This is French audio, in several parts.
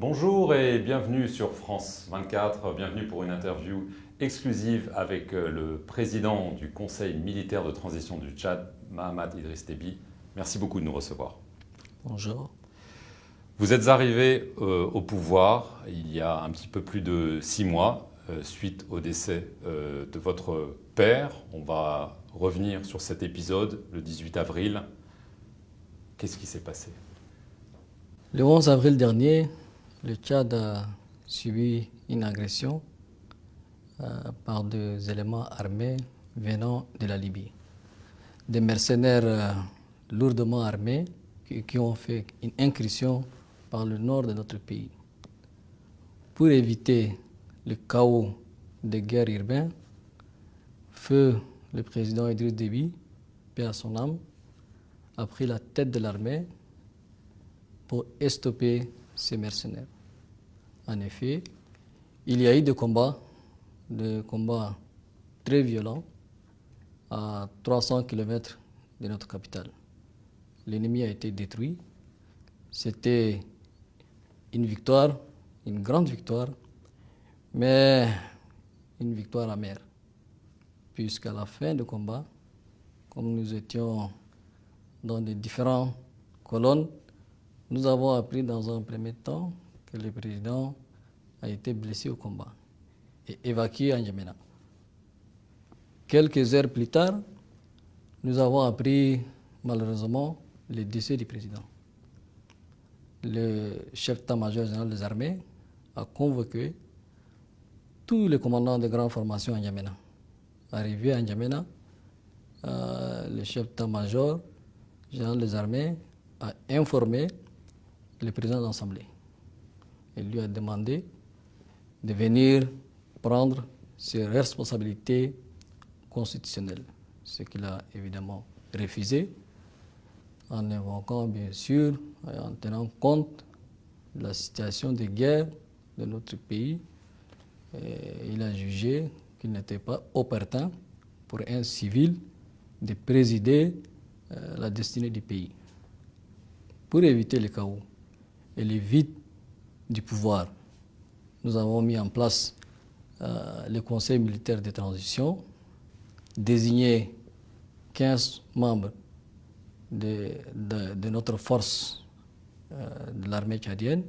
Bonjour et bienvenue sur France 24, bienvenue pour une interview exclusive avec le président du Conseil militaire de transition du Tchad, Mahamat Idriss Déby. Merci beaucoup de nous recevoir. Bonjour. Vous êtes arrivé au pouvoir il y a un petit peu plus de 6 mois, suite au décès de votre père. On va revenir sur cet épisode le 18 avril. Qu'est-ce qui s'est passé ? Le 11 avril dernier, le Tchad a subi une agression par des éléments armés venant de la Libye. Des mercenaires lourdement armés qui ont fait une incursion par le nord de notre pays. Pour éviter le chaos des guerres urbaines, feu le président Idriss Déby, paix à son âme, a pris la tête de l'armée pour stopper ces mercenaires. En effet, il y a eu des combats très violents à 300 km de notre capitale. L'ennemi a été détruit. C'était une victoire, une grande victoire, mais une victoire amère. Puisqu'à la fin du combat, comme nous étions dans les différentes colonnes, nous avons appris dans un premier temps que le président a été blessé au combat et évacué à N'Djamena. Quelques heures plus tard, nous avons appris malheureusement le décès du président. Le chef d'état-major général des armées a convoqué tous les commandants de grandes formations à N'Djamena. Arrivé à N'Djamena, le chef d'état-major général des armées a informé le président de l'Assemblée. Il lui a demandé de venir prendre ses responsabilités constitutionnelles, ce qu'il a évidemment refusé, en invoquant bien sûr, et en tenant compte de la situation de guerre de notre pays. Et il a jugé qu'il n'était pas opportun pour un civil de présider la destinée du pays. Pour éviter le chaos et le vide du pouvoir, nous avons mis en place le Conseil militaire de transition, désigné 15 membres de notre force de l'armée tchadienne,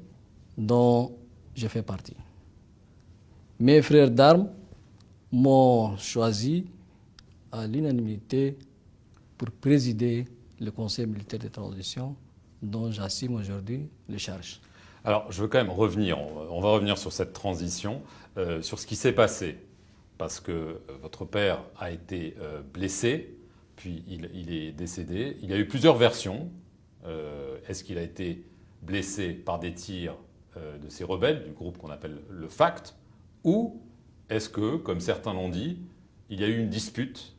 dont je fais partie. Mes frères d'armes m'ont choisi à l'unanimité pour présider le Conseil militaire de transition dont j'assume aujourd'hui les charges. Alors, je veux quand même revenir, on va revenir sur cette transition, sur ce qui s'est passé, parce que votre père a été blessé, puis il est décédé. Il y a eu plusieurs versions. Est-ce qu'il a été blessé par des tirs de ces rebelles, du groupe qu'on appelle le FACT, ou est-ce que, comme certains l'ont dit, il y a eu une dispute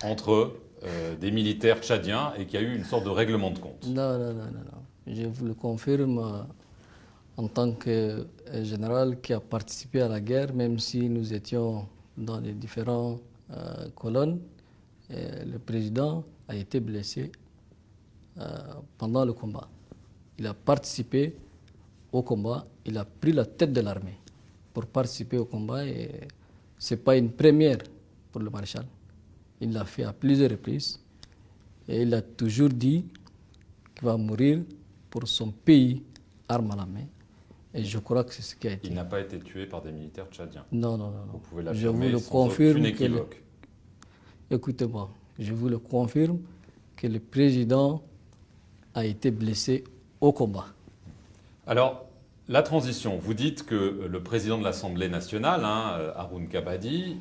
entre des militaires tchadiens et qu'il y a eu une sorte de règlement de compte? Non. Je vous le confirme en tant que général qui a participé à la guerre, même si nous étions dans les différentes colonnes, le président a été blessé pendant le combat. Il a participé au combat, il a pris la tête de l'armée pour participer au combat et ce n'est pas une première pour le maréchal. Il l'a fait à plusieurs reprises et il a toujours dit qu'il va mourir pour son pays, arme à la main. Et je crois que c'est ce qui a été. Il n'a pas été tué par des militaires tchadiens. Non. Vous pouvez Je vous l'affirmer le sans confirme. aucune équivoque. Écoutez-moi, je vous le confirme que le président a été blessé au combat. Alors, la transition, vous dites que le président de l'Assemblée nationale, Haroun Kabadi,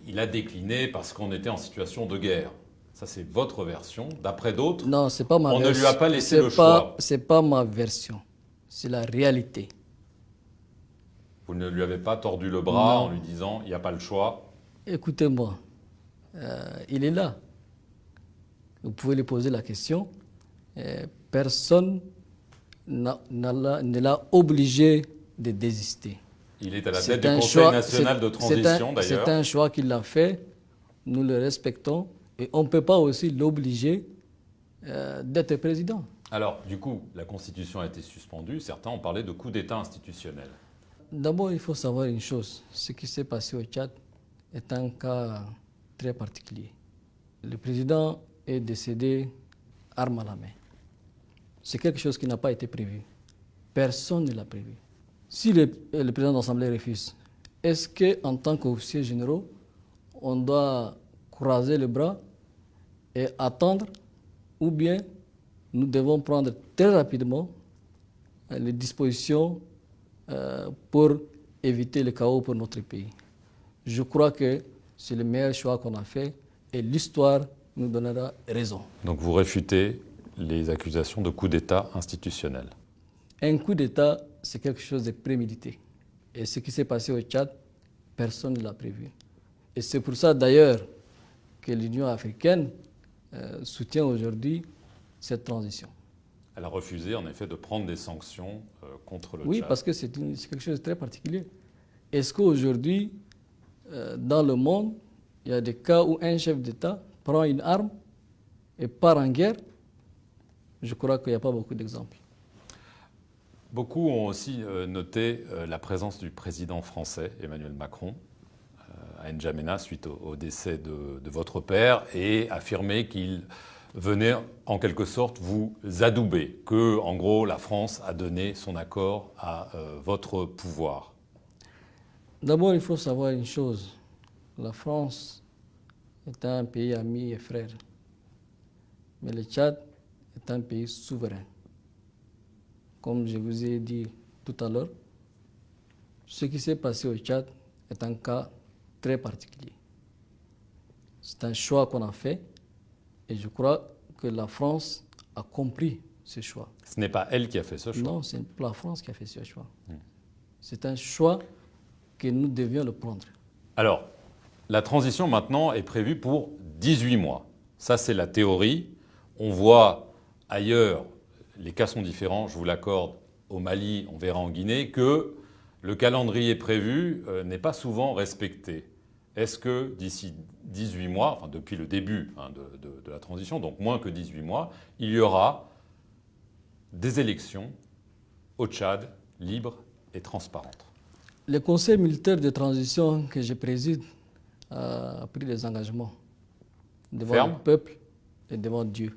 il a décliné parce qu'on était en situation de guerre. Ça, c'est votre version. D'après d'autres, non, c'est pas ma on version. ne lui a pas laissé le choix. C'est pas ma version. C'est la réalité. Vous ne lui avez pas tordu le bras Non. en lui disant il n'y a pas le choix. Écoutez-moi, il est là. Vous pouvez lui poser la question. Personne ne l'a obligé de désister. Il est à la tête du Conseil national de transition, d'ailleurs. C'est un choix qu'il a fait. Nous le respectons. Et on ne peut pas aussi l'obliger d'être président. Alors, du coup, la Constitution a été suspendue. Certains ont parlé de coup d'État institutionnel. D'abord, il faut savoir une chose. Ce qui s'est passé au Tchad est un cas très particulier. Le président est décédé arme à la main. C'est quelque chose qui n'a pas été prévu. Personne ne l'a prévu. Si le président de l'Assemblée refuse, est-ce qu'en tant qu'officier généraux, on doit croiser les bras et attendre, ou bien nous devons prendre très rapidement les dispositions pour éviter le chaos pour notre pays? Je crois que c'est le meilleur choix qu'on a fait et l'histoire nous donnera raison. Donc vous réfutez les accusations de coup d'État institutionnel. Un coup d'État, c'est quelque chose de prémédité. Et ce qui s'est passé au Tchad, personne ne l'a prévu. Et c'est pour ça d'ailleurs que l'Union africaine soutient aujourd'hui cette transition. Elle a refusé en effet de prendre des sanctions contre le Oui, Tchad. parce que c'est quelque chose de très particulier. Est-ce qu'aujourd'hui, dans le monde, il y a des cas où un chef d'État prend une arme et part en guerre? Je crois qu'il n'y a pas beaucoup d'exemples. Beaucoup ont aussi noté la présence du président français, Emmanuel Macron, à N'Djamena suite au décès de votre père et affirmé qu'il venait en quelque sorte vous adouber, que en gros la France a donné son accord à votre pouvoir. D'abord, il faut savoir une chose. La France est un pays ami et frère. Mais le Tchad est un pays souverain. Comme je vous ai dit tout à l'heure, ce qui s'est passé au Tchad est un cas très particulier. C'est un choix qu'on a fait et je crois que la France a compris ce choix. Ce n'est pas elle qui a fait ce choix. Non, c'est la France qui a fait ce choix. C'est un choix que nous devions le prendre. Alors, la transition maintenant est prévue pour 18 mois. Ça, c'est la théorie. On voit ailleurs, les cas sont différents, je vous l'accorde, au Mali, on verra en Guinée, que le calendrier prévu n'est pas souvent respecté. Est-ce que d'ici 18 mois, enfin depuis le début de la transition, donc moins que 18 mois, il y aura des élections au Tchad libres et transparentes? Le Conseil militaire de transition que je préside a pris des engagements devant Ferme. le peuple et devant Dieu.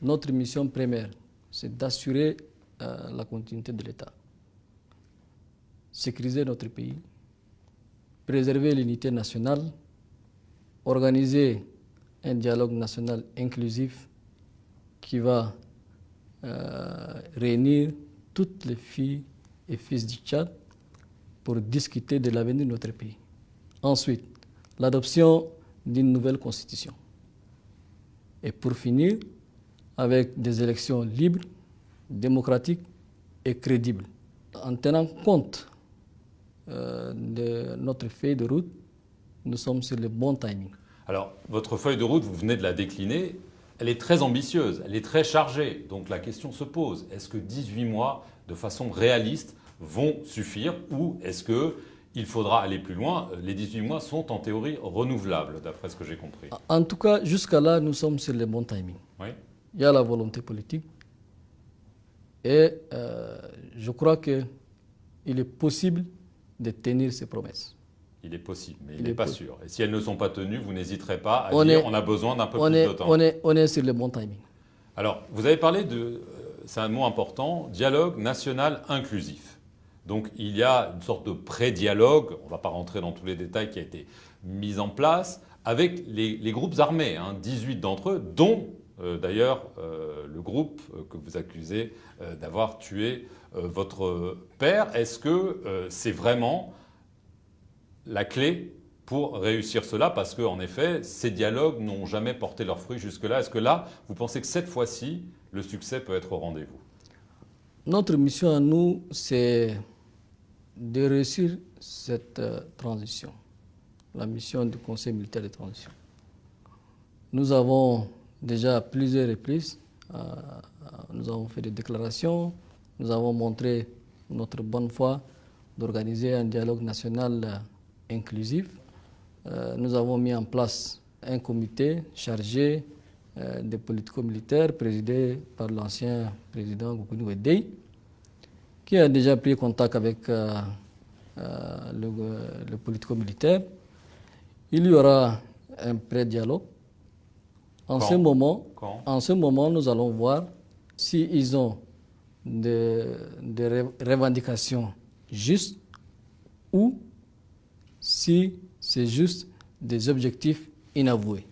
Notre mission première, c'est d'assurer la continuité de l'État, sécuriser notre pays, préserver l'unité nationale, organiser un dialogue national inclusif qui va réunir toutes les filles et fils du Tchad pour discuter de l'avenir de notre pays. Ensuite, l'adoption d'une nouvelle constitution. Et pour finir, avec des élections libres, démocratiques et crédibles. En tenant compte de notre feuille de route, nous sommes sur le bon timing. Alors, votre feuille de route, vous venez de la décliner, elle est très ambitieuse, elle est très chargée. Donc la question se pose, est-ce que 18 mois, de façon réaliste, vont suffire ou est-ce qu'il faudra aller plus loin? Les 18 mois sont en théorie renouvelables, d'après ce que j'ai compris. En tout cas, jusqu'à là, nous sommes sur le bon timing. Oui. Il y a la volonté politique et je crois qu'il est possible de tenir ces promesses. Il est possible, mais il n'est pas sûr. Et si elles ne sont pas tenues, vous n'hésiterez pas à dire on a besoin d'un peu plus de temps. On est sur le bon timing. Alors, vous avez parlé c'est un mot important, dialogue national inclusif. Donc, il y a une sorte de pré-dialogue, on ne va pas rentrer dans tous les détails, qui a été mis en place avec les groupes armés, 18 d'entre eux, dont d'ailleurs le groupe que vous accusez d'avoir tué votre père. Est-ce que c'est vraiment la clé pour réussir cela? Parce qu'en effet, ces dialogues n'ont jamais porté leurs fruits jusque-là. Est-ce que là, vous pensez que cette fois-ci, le succès peut être au rendez-vous? Notre mission à nous, c'est de réussir cette transition, la mission du Conseil militaire de transition. Nous avons déjà à plusieurs reprises, nous avons fait des déclarations, nous avons montré notre bonne foi d'organiser un dialogue national inclusif. Nous avons mis en place un comité chargé des politico-militaires présidé par l'ancien président Goukouni Weddey, qui a déjà pris contact avec le politico-militaire. Il y aura un pré-dialogue. En ce moment, nous allons voir s'ils ont des revendications justes ou si c'est juste des objectifs inavoués.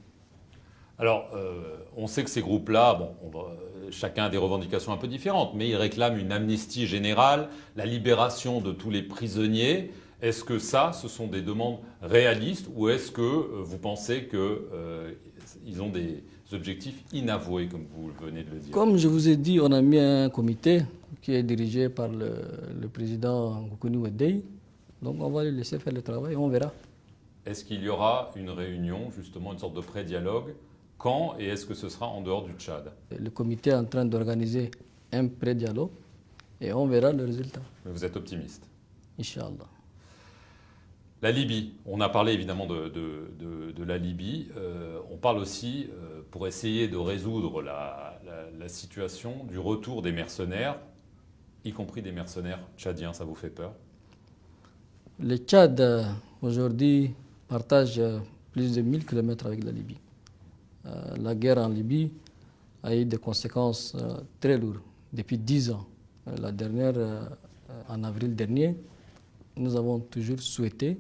Alors, on sait que ces groupes-là, chacun a des revendications un peu différentes, mais ils réclament une amnistie générale, la libération de tous les prisonniers. Est-ce que ça, ce sont des demandes réalistes ou est-ce que vous pensez qu'ils ont des objectifs inavoués, comme vous venez de le dire? Comme je vous ai dit, on a mis un comité qui est dirigé par le président Goukouni Weddey. Donc on va lui laisser faire le travail et on verra. Est-ce qu'il y aura une réunion, justement, une sorte de pré-dialogue? Quand et est-ce que ce sera en dehors du Tchad? Le comité est en train d'organiser un pré-dialogue et on verra le résultat. Mais vous êtes optimiste? Inch'Allah. La Libye, on a parlé évidemment de la Libye. On parle aussi, pour essayer de résoudre la situation, du retour des mercenaires, y compris des mercenaires tchadiens. Ça vous fait peur? Le Tchad, aujourd'hui, partage plus de 1000 km avec la Libye. La guerre en Libye a eu des conséquences très lourdes depuis 10 ans. La dernière, en avril dernier, nous avons toujours souhaité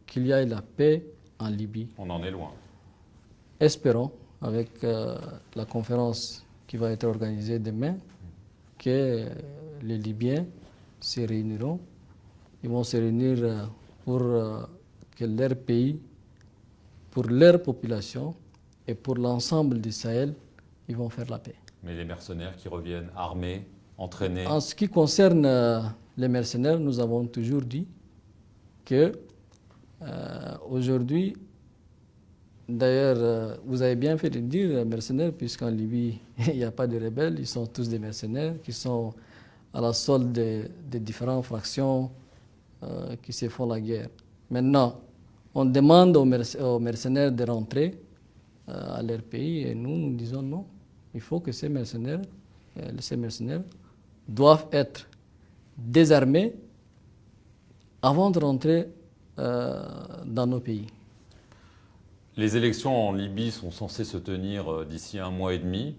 qu'il y ait la paix en Libye. On en est loin. Espérons, avec la conférence qui va être organisée demain, que les Libyens se réuniront. Ils vont se réunir pour que leur pays, pour leur population et pour l'ensemble du Sahel, ils vont faire la paix. Mais les mercenaires qui reviennent armés, entraînés? En ce qui concerne les mercenaires, nous avons toujours dit que aujourd'hui, d'ailleurs, vous avez bien fait de dire mercenaires, puisqu'en Libye, il n'y a pas de rebelles, ils sont tous des mercenaires qui sont à la solde des différentes fractions qui se font la guerre. Maintenant, on demande aux mercenaires de rentrer à leur pays et nous disons non. Il faut que ces mercenaires doivent être désarmés avant de rentrer dans nos pays. Les élections en Libye sont censées se tenir d'ici 1 mois et demi.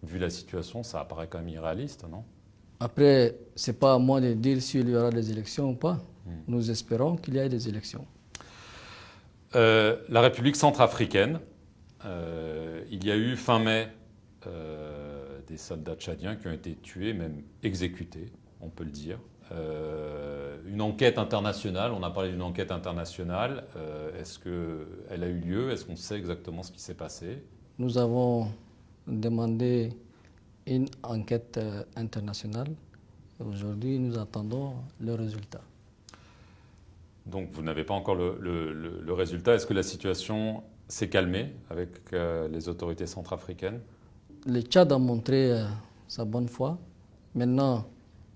Vu la situation, ça apparaît quand même irréaliste, non? Après, ce n'est pas à moi de dire s'il y aura des élections ou pas. Nous espérons qu'il y ait des élections. La République centrafricaine, il y a eu fin mai des soldats tchadiens qui ont été tués, même exécutés, on peut le dire. Une enquête internationale, on a parlé d'une enquête internationale. Est-ce qu'elle a eu lieu? Est-ce qu'on sait exactement ce qui s'est passé? Nous avons demandé une enquête internationale. Aujourd'hui, nous attendons le résultat. Donc vous n'avez pas encore le résultat. Est-ce que la situation s'est calmée avec les autorités centrafricaines? Le Tchad a montré sa bonne foi. Maintenant,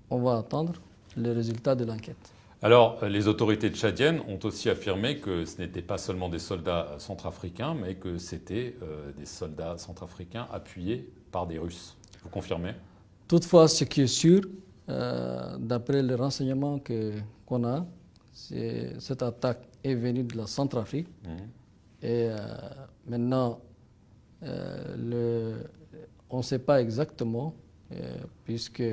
on va attendre le résultat de l'enquête. Alors, les autorités tchadiennes ont aussi affirmé que ce n'étaient pas seulement des soldats centrafricains, mais que c'était des soldats centrafricains appuyés par des Russes. Vous confirmez? Toutefois, ce qui est sûr, d'après les renseignements qu'on a, cette attaque est venue de la Centrafrique. Et maintenant, on ne sait pas exactement, puisque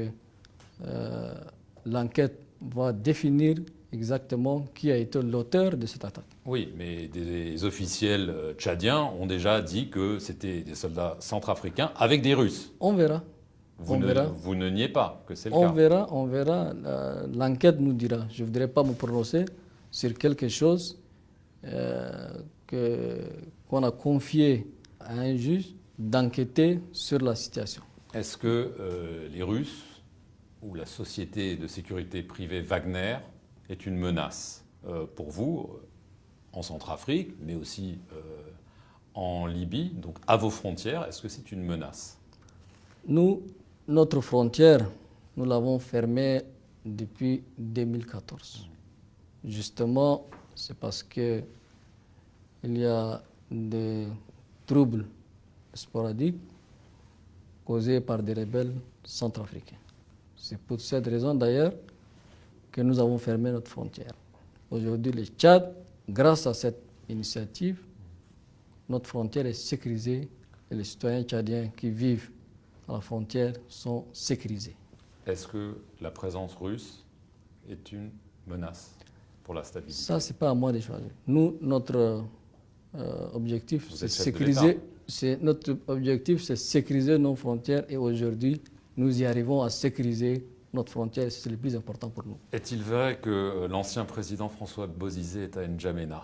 l'enquête va définir exactement qui a été l'auteur de cette attaque. Oui, mais des officiels tchadiens ont déjà dit que c'était des soldats centrafricains avec des Russes. On verra. Vous ne niez pas que c'est le cas? On verra. L'enquête nous dira. Je ne voudrais pas me prononcer sur quelque chose qu'on a confié à un juge d'enquêter sur la situation. Est-ce que les Russes ou la société de sécurité privée Wagner est une menace pour vous en Centrafrique, mais aussi en Libye, donc à vos frontières? Est-ce que c'est une menace? Notre frontière, nous l'avons fermée depuis 2014. Justement, c'est parce qu'il y a des troubles sporadiques causées par des rebelles centrafricains. C'est pour cette raison d'ailleurs que nous avons fermé notre frontière. Aujourd'hui, le Tchad, grâce à cette initiative, notre frontière est sécurisée et les citoyens tchadiens qui vivent à la frontière sont sécurisés. Est-ce que la présence russe est une menace pour la stabilité? Ça, ce n'est pas à moi de choisir. Nous, notre objectif, Vous c'est êtes chef de sécuriser. l'État. Notre objectif, c'est sécuriser nos frontières et aujourd'hui, nous y arrivons à sécuriser notre frontière et c'est le plus important pour nous. Est-il vrai que l'ancien président François Bozizé est à N'Djamena?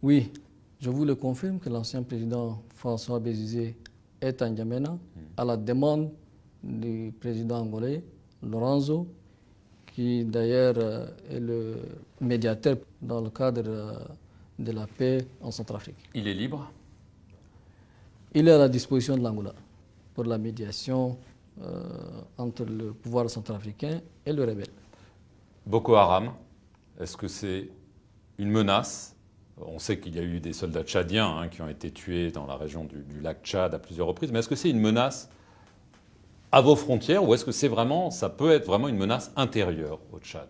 Oui, je vous le confirme que l'ancien président François Bozizé est à N'Djamena à la demande du président angolais, Lorenzo, qui d'ailleurs est le médiateur dans le cadre de la paix en Centrafrique. Il est libre? Il est à la disposition de l'Angola pour la médiation entre le pouvoir centrafricain et le rebelle. Boko Haram, est-ce que c'est une menace? On sait qu'il y a eu des soldats tchadiens qui ont été tués dans la région du lac Tchad à plusieurs reprises, mais est-ce que c'est une menace à vos frontières ou est-ce que ça peut être vraiment une menace intérieure au Tchad?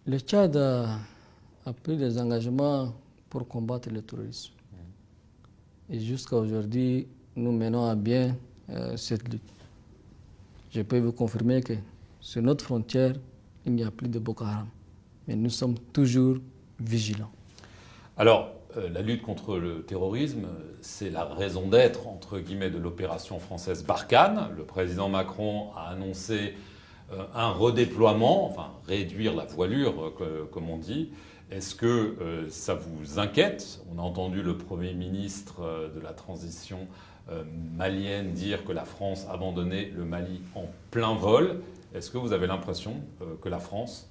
Le Tchad a pris des engagements pour combattre le terrorisme. Et jusqu'à aujourd'hui, nous menons à bien cette lutte. Je peux vous confirmer que sur notre frontière, il n'y a plus de Boko Haram. Mais nous sommes toujours vigilants. Alors, la lutte contre le terrorisme, c'est la raison d'être, entre guillemets, de l'opération française Barkhane. Le président Macron a annoncé un redéploiement, enfin réduire la voilure, comme on dit. Est-ce que ça vous inquiète? On a entendu le Premier ministre de la transition malienne dire que la France abandonnait le Mali en plein vol. Est-ce que vous avez l'impression que la France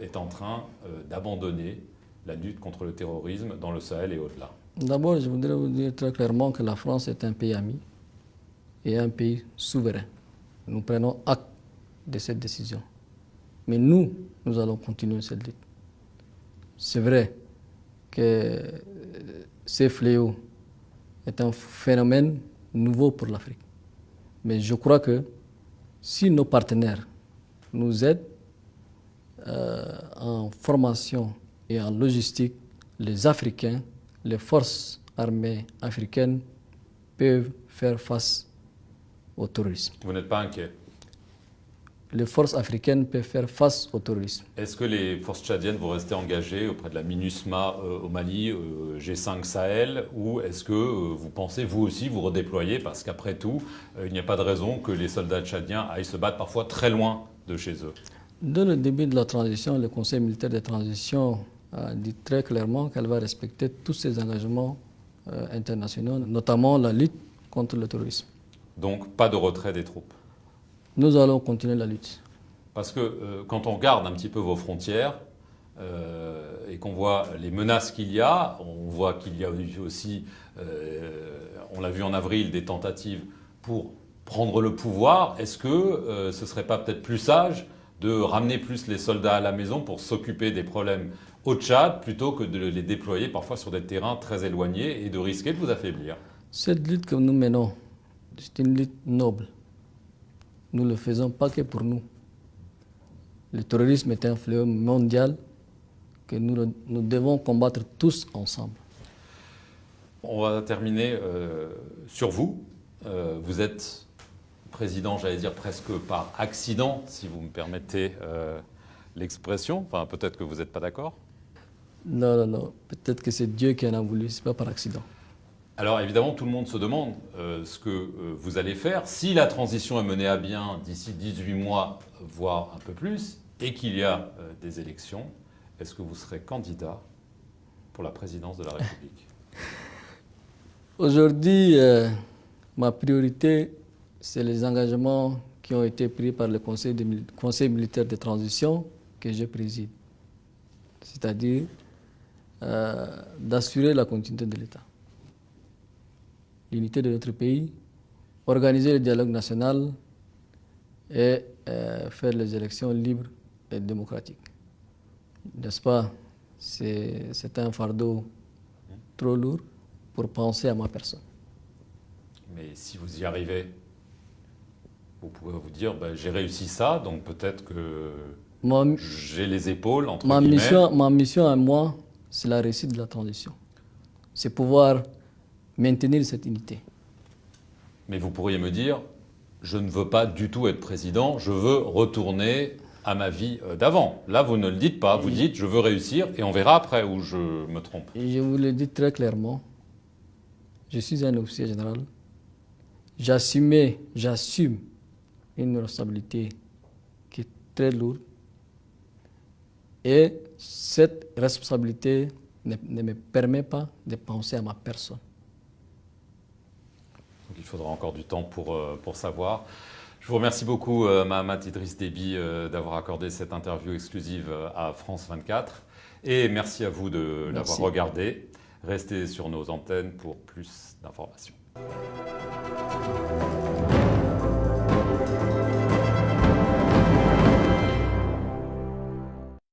est en train d'abandonner la lutte contre le terrorisme dans le Sahel et au-delà? D'abord, je voudrais vous dire très clairement que la France est un pays ami et un pays souverain. Nous prenons acte de cette décision. Mais nous allons continuer cette lutte. C'est vrai que ces fléaux est un phénomène nouveau pour l'Afrique. Mais je crois que si nos partenaires nous aident en formation et en logistique, les Africains, les forces armées africaines peuvent faire face au terrorisme. Vous n'êtes pas inquiet? Les forces africaines peuvent faire face au terrorisme. Est-ce que les forces tchadiennes vont rester engagées auprès de la MINUSMA au Mali, G5 Sahel, ou est-ce que vous pensez vous aussi vous redéployer? Parce qu'après tout, il n'y a pas de raison que les soldats tchadiens aillent se battre parfois très loin de chez eux. Dès le début de la transition, le Conseil militaire de transition a dit très clairement qu'elle va respecter tous ses engagements internationaux, notamment la lutte contre le terrorisme. Donc pas de retrait des troupes? Nous allons continuer la lutte. Parce que quand on regarde un petit peu vos frontières et qu'on voit les menaces qu'il y a, on voit qu'il y a aussi, on l'a vu en avril, des tentatives pour prendre le pouvoir. Est-ce que ce ne serait pas peut-être plus sage de ramener plus les soldats à la maison pour s'occuper des problèmes au Tchad plutôt que de les déployer parfois sur des terrains très éloignés et de risquer de vous affaiblir? Cette lutte que nous menons, c'est une lutte noble. Nous ne le faisons pas que pour nous. Le terrorisme est un fléau mondial que nous devons combattre tous ensemble. On va terminer sur vous. Vous êtes président, j'allais dire presque par accident, si vous me permettez l'expression. Enfin, peut-être que vous n'êtes pas d'accord. Non. Peut-être que c'est Dieu qui en a voulu, ce n'est pas par accident. Alors évidemment, tout le monde se demande ce que vous allez faire. Si la transition est menée à bien d'ici 18 mois, voire un peu plus, et qu'il y a des élections, est-ce que vous serez candidat pour la présidence de la République? Aujourd'hui, ma priorité, c'est les engagements qui ont été pris par le Conseil militaire de transition que je préside. C'est-à-dire d'assurer la continuité de l'État, l'unité de notre pays, organiser le dialogue national et faire les élections libres et démocratiques. N'est-ce pas? C'est un fardeau trop lourd pour penser à ma personne. Mais si vous y arrivez, vous pouvez vous dire, ben, j'ai réussi ça, donc peut-être que j'ai les épaules, entre guillemets. Ma mission à moi, c'est la réussite de la transition. C'est pouvoir maintenir cette unité. Mais vous pourriez me dire, je ne veux pas du tout être président, je veux retourner à ma vie d'avant. Là, vous ne le dites pas, vous dites, je veux réussir, et on verra après où je me trompe. Et je vous le dis très clairement, je suis un officier général. J'assume une responsabilité qui est très lourde. Et cette responsabilité ne me permet pas de penser à ma personne. Donc il faudra encore du temps pour savoir. Je vous remercie beaucoup, Mahamat Idriss Déby, d'avoir accordé cette interview exclusive à France 24. Et merci à vous de l'avoir regardé. Restez sur nos antennes pour plus d'informations.